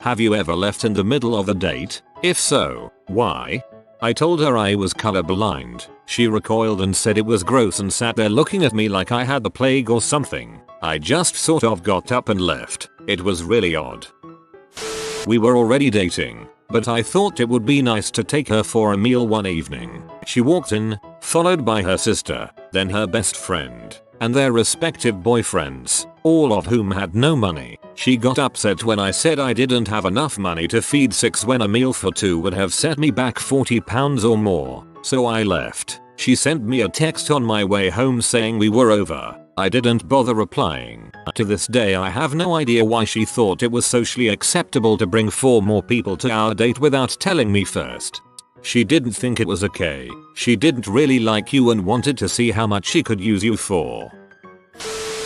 Have you ever left in the middle of a date? If so, why? I told her I was colorblind. She recoiled and said it was gross and sat there looking at me like I had the plague or something. I just sort of got up and left. It was really odd. We were already dating, but I thought it would be nice to take her for a meal one evening. She walked in, followed by her sister, then her best friend, and their respective boyfriends, all of whom had no money. She got upset when I said I didn't have enough money to feed 6 when a meal for 2 would have set me back £40 or more, so I left. She sent me a text on my way home saying we were over. I didn't bother replying. To this day I have no idea why she thought it was socially acceptable to bring 4 more people to our date without telling me first. She didn't think it was okay. She didn't really like you and wanted to see how much she could use you for.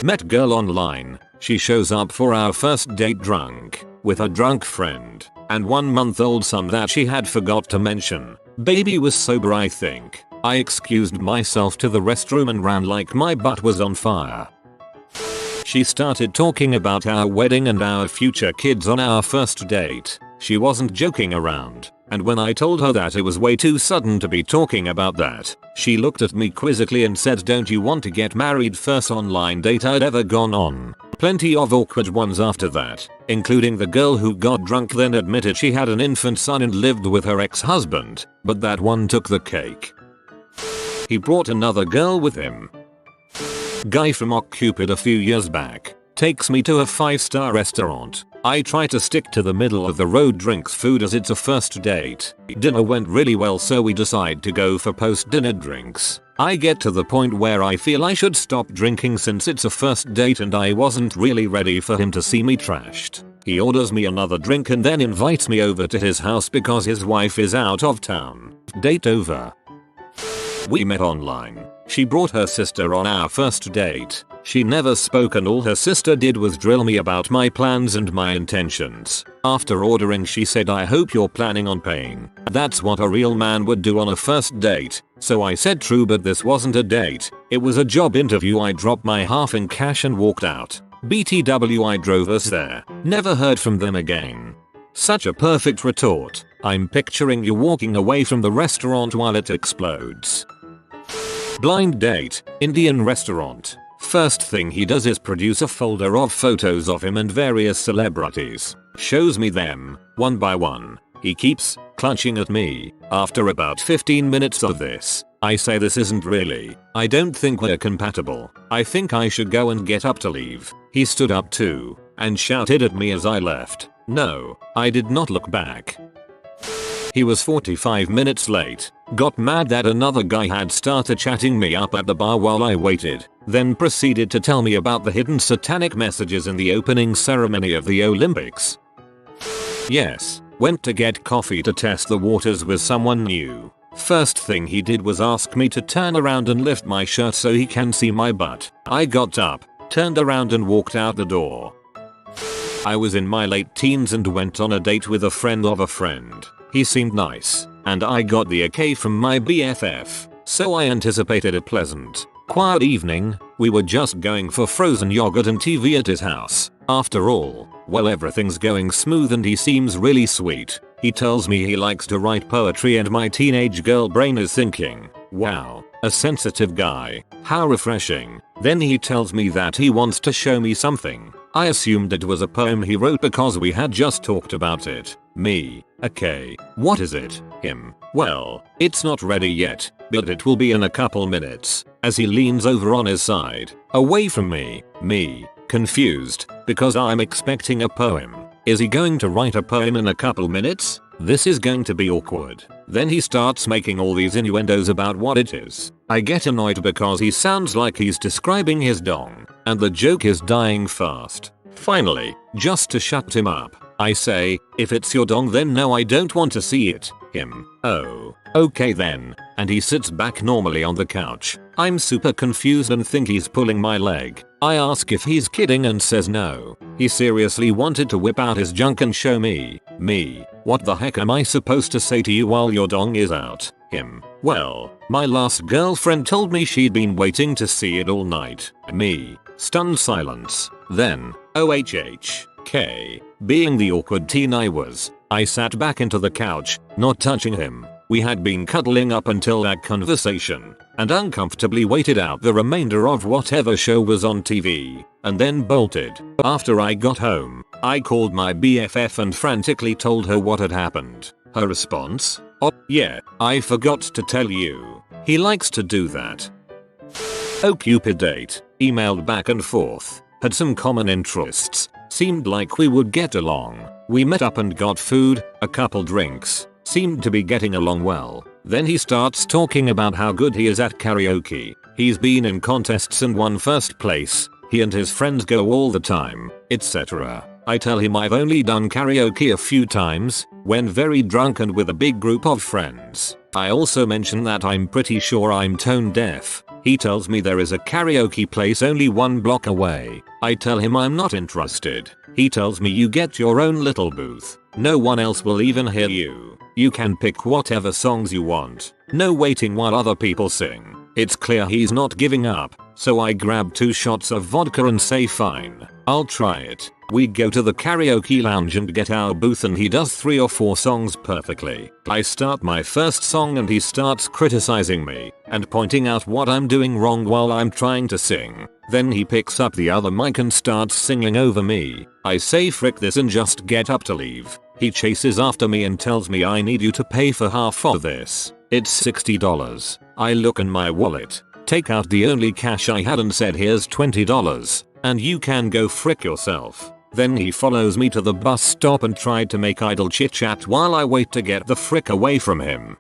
Met girl online. She shows up for our first date drunk, with a drunk friend, and 1-month-old son that she had forgot to mention. Baby was sober, I think. I excused myself to the restroom and ran like my butt was on fire. She started talking about our wedding and our future kids on our first date. She wasn't joking around, and when I told her that it was way too sudden to be talking about that, she looked at me quizzically and said, "Don't you want to get married?" First online date I'd ever gone on. Plenty of awkward ones after that, including the girl who got drunk then admitted she had an infant son and lived with her ex-husband, but that one took the cake. He brought another girl with him. Guy from Occupid a few years back takes me to a 5-star restaurant. I try to stick to the middle of the road drinks food as it's a first date. Dinner went really well, so we decide to go for post-dinner drinks. I get to the point where I feel I should stop drinking since it's a first date and I wasn't really ready for him to see me trashed. He orders me another drink and then invites me over to his house because his wife is out of town. Date over. We met online. She brought her sister on our first date. She never spoke and all her sister did was drill me about my plans and my intentions. After ordering, she said, "I hope you're planning on paying." That's what a real man would do on a first date. So I said true, but this wasn't a date. It was a job interview. I dropped my half in cash and walked out. BTW, I drove us there. Never heard from them again. Such a perfect retort. I'm picturing you walking away from the restaurant while it explodes. Blind date, Indian restaurant. First thing he does is produce a folder of photos of him and various celebrities. Shows me them, one by one. He keeps clutching at me. After about 15 minutes of this, I say, "This isn't really. I don't think we're compatible. I think I should go and get up to leave." He stood up too, and shouted at me as I left. No, I did not look back. He was 45 minutes late, got mad that another guy had started chatting me up at the bar while I waited, then proceeded to tell me about the hidden satanic messages in the opening ceremony of the Olympics. Yes, went to get coffee to test the waters with someone new. First thing he did was ask me to turn around and lift my shirt so he can see my butt. I got up, turned around and walked out the door. I was in my late teens and went on a date with a friend of a friend. He seemed nice, and I got the okay from my BFF, so I anticipated a pleasant, quiet evening. We were just going for frozen yogurt and TV at his house. After all, well, everything's going smooth and he seems really sweet. He tells me he likes to write poetry and my teenage girl brain is thinking, wow, a sensitive guy, how refreshing. Then he tells me that he wants to show me something. I assumed it was a poem he wrote because we had just talked about it. Me, okay, what is it? Him, well, it's not ready yet, but it will be in a couple minutes. As he leans over on his side, away from me, confused, because I'm expecting a poem. Is he going to write a poem in a couple minutes? This is going to be awkward. Then he starts making all these innuendos about what it is. I get annoyed because he sounds like he's describing his dong, and the joke is dying fast. Finally, just to shut him up, I say, "If it's your dong then no, I don't want to see it." Him, "Oh, okay then," and he sits back normally on the couch. I'm super confused and think he's pulling my leg. I ask if he's kidding and says no. He seriously wanted to whip out his junk and show me. What the heck am I supposed to say to you while your dong is out? Him, well, my last girlfriend told me she'd been waiting to see it all night. Me, stunned silence. Then, OHHK, Being the awkward teen I was, I sat back into the couch, not touching him. We had been cuddling up until that conversation, and uncomfortably waited out the remainder of whatever show was on TV, and then bolted. After I got home, I called my BFF and frantically told her what had happened. Her response? "Oh, yeah, I forgot to tell you. He likes to do that." OkCupid date, emailed back and forth, had some common interests, seemed like we would get along. We met up and got food, a couple drinks, seemed to be getting along well. Then he starts talking about how good he is at karaoke. He's been in contests and won first place. He and his friends go all the time, etc. I tell him I've only done karaoke a few times, when very drunk and with a big group of friends. I also mention that I'm pretty sure I'm tone deaf. He tells me there is a karaoke place only 1 block away. I tell him I'm not interested. He tells me you get your own little booth. No one else will even hear you. You can pick whatever songs you want. No waiting while other people sing. It's clear he's not giving up, so I grab 2 shots of vodka and say fine, I'll try it. We go to the karaoke lounge and get our booth and he does 3 or 4 songs perfectly. I start my first song and he starts criticizing me and pointing out what I'm doing wrong while I'm trying to sing. Then he picks up the other mic and starts singing over me. I say frick this and just get up to leave. He chases after me and tells me I need you to pay for half of this. It's $60. I look in my wallet, take out the only cash I had and said here's $20 and you can go frick yourself. Then he follows me to the bus stop and tried to make idle chit chat while I wait to get the frick away from him.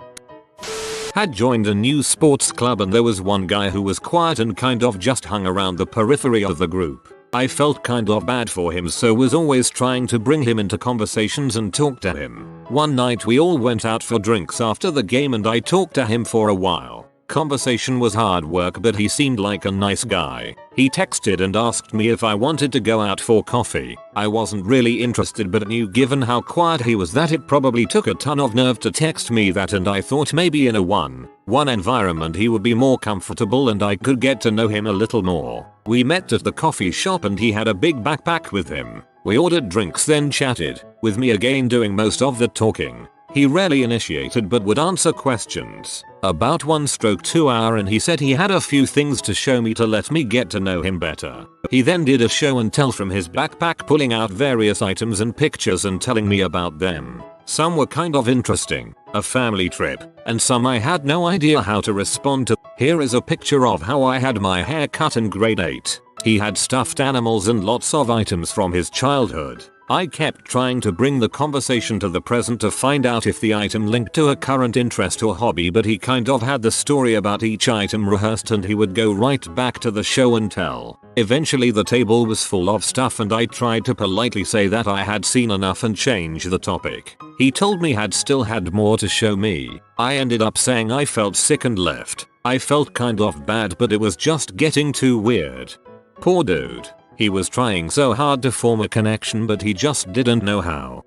Had joined a new sports club and there was one guy who was quiet and kind of just hung around the periphery of the group. I felt kind of bad for him, so was always trying to bring him into conversations and talk to him. One night we all went out for drinks after the game and I talked to him for a while. Conversation was hard work, but he seemed like a nice guy. He texted and asked me if I wanted to go out for coffee. I wasn't really interested but knew given how quiet he was that it probably took a ton of nerve to text me that, and I thought maybe in a one-on-one environment he would be more comfortable and I could get to know him a little more. We met at the coffee shop and he had a big backpack with him. We ordered drinks then chatted, with me again doing most of the talking. He rarely initiated but would answer questions. About 1/2 hour and he said he had a few things to show me to let me get to know him better. He then did a show and tell from his backpack, pulling out various items and pictures and telling me about them. Some were kind of interesting, a family trip, and some I had no idea how to respond to. Here is a picture of how I had my hair cut in grade 8. He had stuffed animals and lots of items from his childhood. I kept trying to bring the conversation to the present to find out if the item linked to a current interest or hobby, but he kind of had the story about each item rehearsed and he would go right back to the show and tell. Eventually the table was full of stuff and I tried to politely say that I had seen enough and change the topic. He told me had still had more to show me. I ended up saying I felt sick and left. I felt kind of bad, but it was just getting too weird. Poor dude. He was trying so hard to form a connection but he just didn't know how.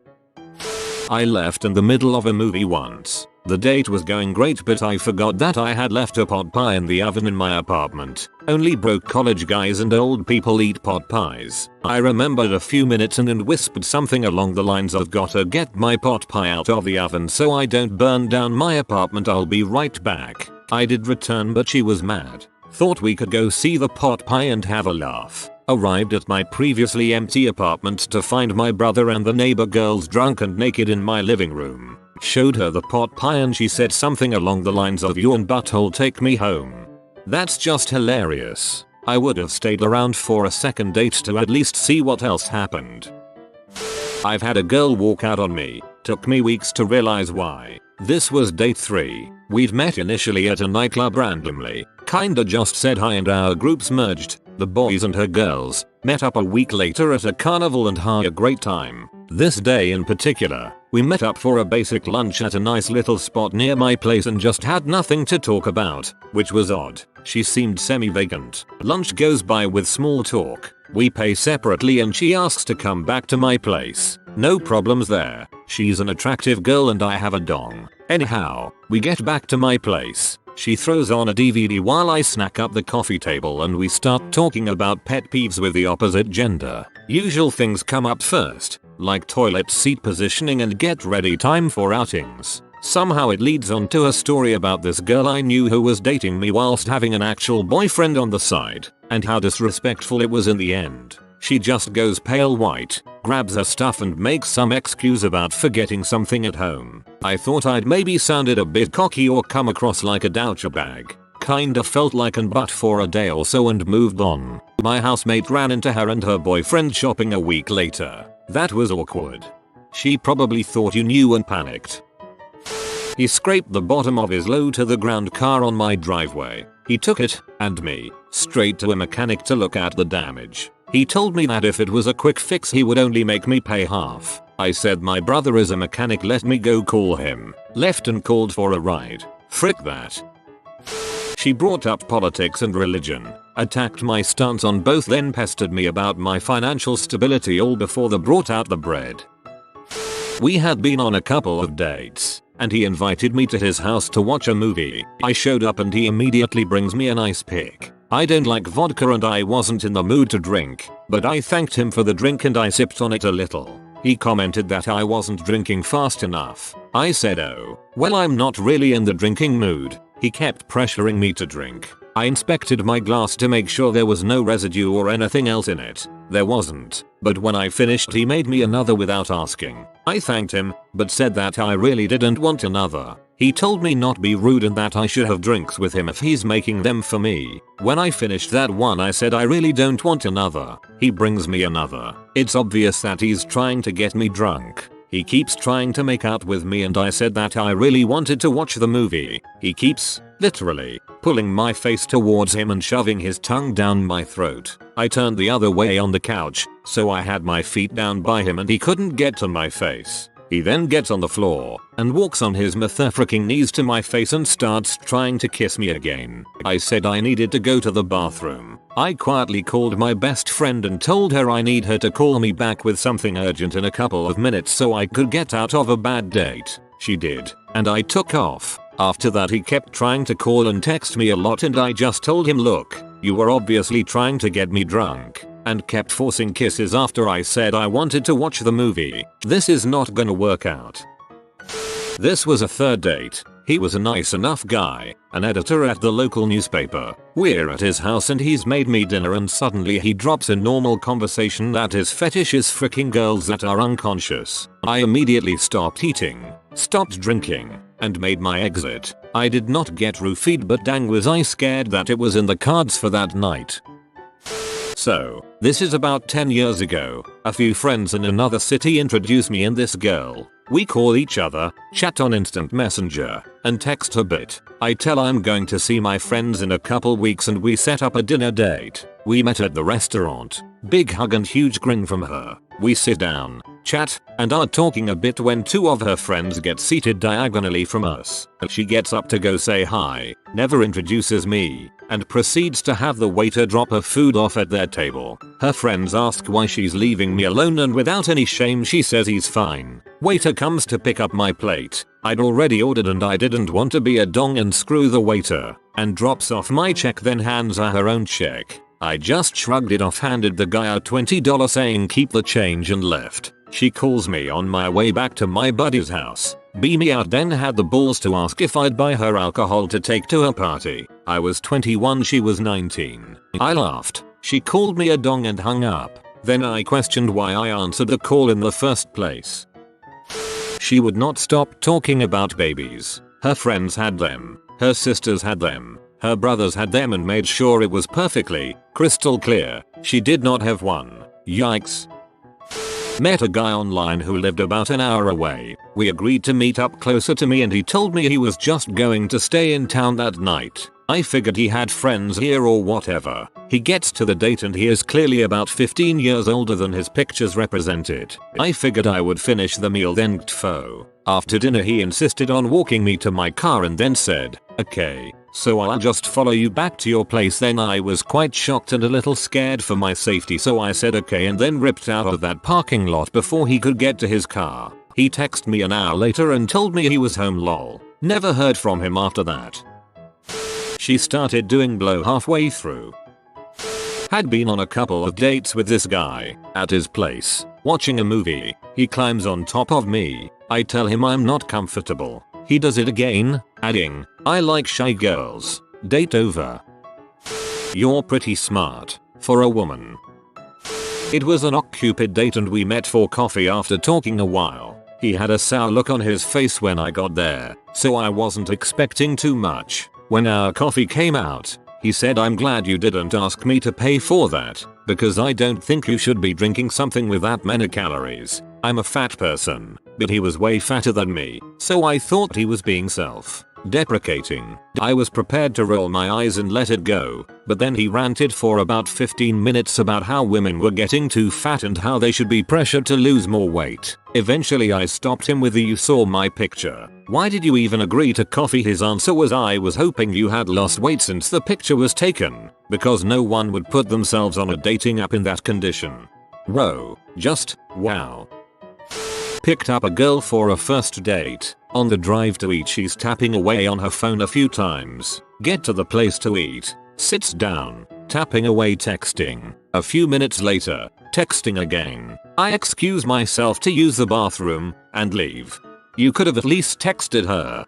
I left in the middle of a movie once. The date was going great but I forgot that I had left a pot pie in the oven in my apartment. Only broke college guys and old people eat pot pies. I remembered a few minutes and whispered something along the lines of gotta get my pot pie out of the oven so I don't burn down my apartment, I'll be right back. I did return but she was mad. Thought we could go see the pot pie and have a laugh. Arrived at my previously empty apartment to find my brother and the neighbor girls drunk and naked in my living room. Showed her the pot pie and she said something along the lines of "you and butthole take me home." That's just hilarious. I would have stayed around for a second date to at least see what else happened. I've had a girl walk out on me. Took me weeks to realize why. This was date 3. We'd met initially at a nightclub randomly. Kinda just said hi and our groups merged. The boys and her girls met up a week later at a carnival and had a great time. This day in particular, we met up for a basic lunch at a nice little spot near my place and just had nothing to talk about, which was odd. She seemed semi-vacant. Lunch goes by with small talk. We pay separately and she asks to come back to my place. No problems there. She's an attractive girl and I have a dong. Anyhow, we get back to my place. She throws on a DVD while I snack up the coffee table and we start talking about pet peeves with the opposite gender. Usual things come up first. like toilet seat positioning and get ready time for outings. Somehow it leads on to a story about this girl I knew who was dating me whilst having an actual boyfriend on the side, and how disrespectful it was in the end. She just goes pale white, grabs her stuff and makes some excuse about forgetting something at home. I thought I'd maybe sounded a bit cocky or come across like a douchebag. Kinda felt like an butt for a day or so and moved on. My housemate ran into her and her boyfriend shopping a week later. That was awkward. She probably thought you knew and panicked. He scraped the bottom of his low to the ground car on my driveway. He took it, and me, straight to a mechanic to look at the damage. He told me that if it was a quick fix he would only make me pay half. I said my brother is a mechanic, let me go call him. Left and called for a ride. Frick that. She brought up politics and religion, attacked my stance on both, then pestered me about my financial stability all before they brought out the bread. We had been on a couple of dates, and he invited me to his house to watch a movie. I showed up and he immediately brings me an ice pick. I don't like vodka and I wasn't in the mood to drink, but I thanked him for the drink and I sipped on it a little. He commented that I wasn't drinking fast enough. I said, oh, well, I'm not really in the drinking mood. He kept pressuring me to drink. I inspected my glass to make sure there was no residue or anything else in it. There wasn't, but when I finished he made me another without asking. I thanked him, but said that I really didn't want another. He told me not be rude and that I should have drinks with him if he's making them for me. When I finished that one I said I really don't want another. He brings me another. It's obvious that he's trying to get me drunk. He keeps trying to make out with me and I said that I really wanted to watch the movie. He keeps, literally, pulling my face towards him and shoving his tongue down my throat. I turned the other way on the couch, so I had my feet down by him and he couldn't get to my face. He then gets on the floor and walks on his motherfucking knees to my face and starts trying to kiss me again. I said I needed to go to the bathroom. I quietly called my best friend and told her I need her to call me back with something urgent in a couple of minutes so I could get out of a bad date. She did, and I took off. After that he kept trying to call and text me a lot and I just told him, look, you were obviously trying to get me drunk, and kept forcing kisses after I said I wanted to watch the movie. This is not gonna work out. This was a third date. He was a nice enough guy, an editor at the local newspaper. We're at his house and he's made me dinner and suddenly he drops a normal conversation that his fetish is freaking girls that are unconscious. I immediately stopped eating, stopped drinking, and made my exit. I did not get roofied, but dang was I scared that it was in the cards for that night. So, this is about 10 years ago. A few friends in another city introduced me and this girl. We call each other, chat on instant messenger, and text a bit. I tell I'm going to see my friends in a couple weeks and we set up a dinner date. We met at the restaurant. Big hug and huge grin from her. We sit down, chat, and are talking a bit when two of her friends get seated diagonally from us. She gets up to go say hi, never introduces me, and proceeds to have the waiter drop her food off at their table. Her friends ask why she's leaving me alone and without any shame she says he's fine. Waiter comes to pick up my plate. I'd already ordered and I didn't want to be a dong and screw the waiter, and drops off my check then hands her own check. I just shrugged it off, handed the guy a $20 saying keep the change and left. She calls me on my way back to my buddy's house. Beat me out, then had the balls to ask if I'd buy her alcohol to take to her party. I was 21, she was 19. I laughed. She called me a dong and hung up. Then I questioned why I answered the call in the first place. She would not stop talking about babies. Her friends had them. Her sisters had them. Her brothers had them and made sure it was perfectly, crystal clear. She did not have one. Yikes. Met a guy online who lived about an hour away. We agreed to meet up closer to me and he told me he was just going to stay in town that night. I figured he had friends here or whatever. He gets to the date and he is clearly about 15 years older than his pictures represented. I figured I would finish the meal then gtfo. After dinner he insisted on walking me to my car and then said, okay, so I'll just follow you back to your place. Then I was quite shocked and a little scared for my safety, so I said okay and then ripped out of that parking lot before he could get to his car. He texted me an hour later and told me he was home lol. Never heard from him after that. She started doing blow halfway through. Had been on a couple of dates with this guy at his place. Watching a movie, he climbs on top of me. I tell him I'm not comfortable. He does it again, adding, "I like shy girls. Date over." You're pretty smart for a woman. It was an Cupid date and we met for coffee after talking a while. He had a sour look on his face when I got there, so I wasn't expecting too much. When our coffee came out, he said, "I'm glad you didn't ask me to pay for that, because I don't think you should be drinking something with that many calories. I'm a fat person." But he was way fatter than me, so I thought he was being self-deprecating. I was prepared to roll my eyes and let it go, but then he ranted for about 15 minutes about how women were getting too fat and how they should be pressured to lose more weight. Eventually I stopped him with the "You saw my picture. Why did you even agree to coffee?" His answer was, "I was hoping you had lost weight since the picture was taken, because no one would put themselves on a dating app in that condition." Whoa, just wow. Picked up a girl for a first date. On the drive to eat she's tapping away on her phone a few times. Get to the place to eat. Sits down. Tapping away texting. A few minutes later, texting again. I excuse myself to use the bathroom and leave. You could have at least texted her.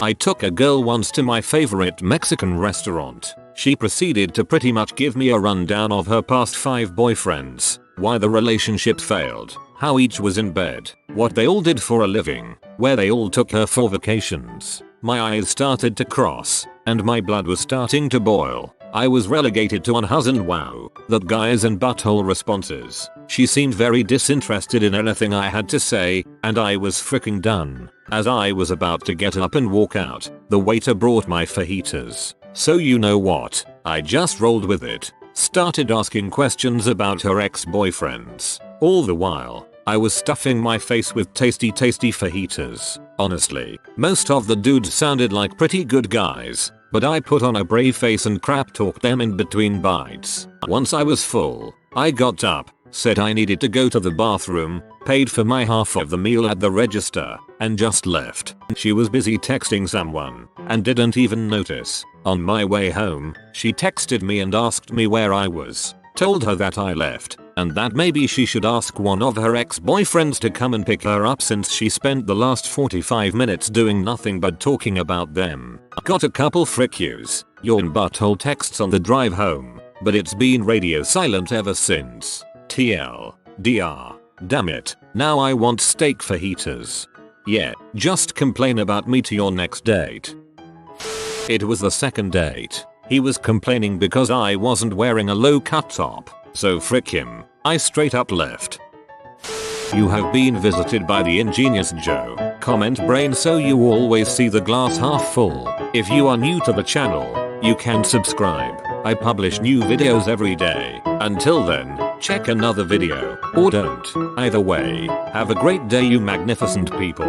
I took a girl once to my favorite Mexican restaurant. She proceeded to pretty much give me a rundown of her past 5 boyfriends, why the relationship failed, how each was in bed, what they all did for a living, where they all took her for vacations. My eyes started to cross, and my blood was starting to boil. I was relegated to unhusband wow, that guys and butthole responses. She seemed very disinterested in anything I had to say, and I was freaking done. As I was about to get up and walk out, the waiter brought my fajitas. So you know what? I just rolled with it. Started asking questions about her ex-boyfriends. All the while, I was stuffing my face with tasty fajitas. Honestly, most of the dudes sounded like pretty good guys, but I put on a brave face and crap talked them in between bites. Once I was full, I got up, said I needed to go to the bathroom, paid for my half of the meal at the register, and just left. She was busy texting someone, and didn't even notice. On my way home, she texted me and asked me where I was. Told her that I left, and that maybe she should ask one of her ex-boyfriends to come and pick her up since she spent the last 45 minutes doing nothing but talking about them. Got a couple frick yous, yawn butthole texts on the drive home, but it's been radio silent ever since. TLDR. Damn it, now I want steak fajitas. Yeah, just complain about me to your next date. It was the second date. He was complaining because I wasn't wearing a low-cut top, so frick him. I straight up left. You have been visited by the ingenious Joe. Comment brain so you always see the glass half full. If you are new to the channel, you can subscribe. I publish new videos every day. Until then, check another video, or don't. Either way, have a great day you magnificent people.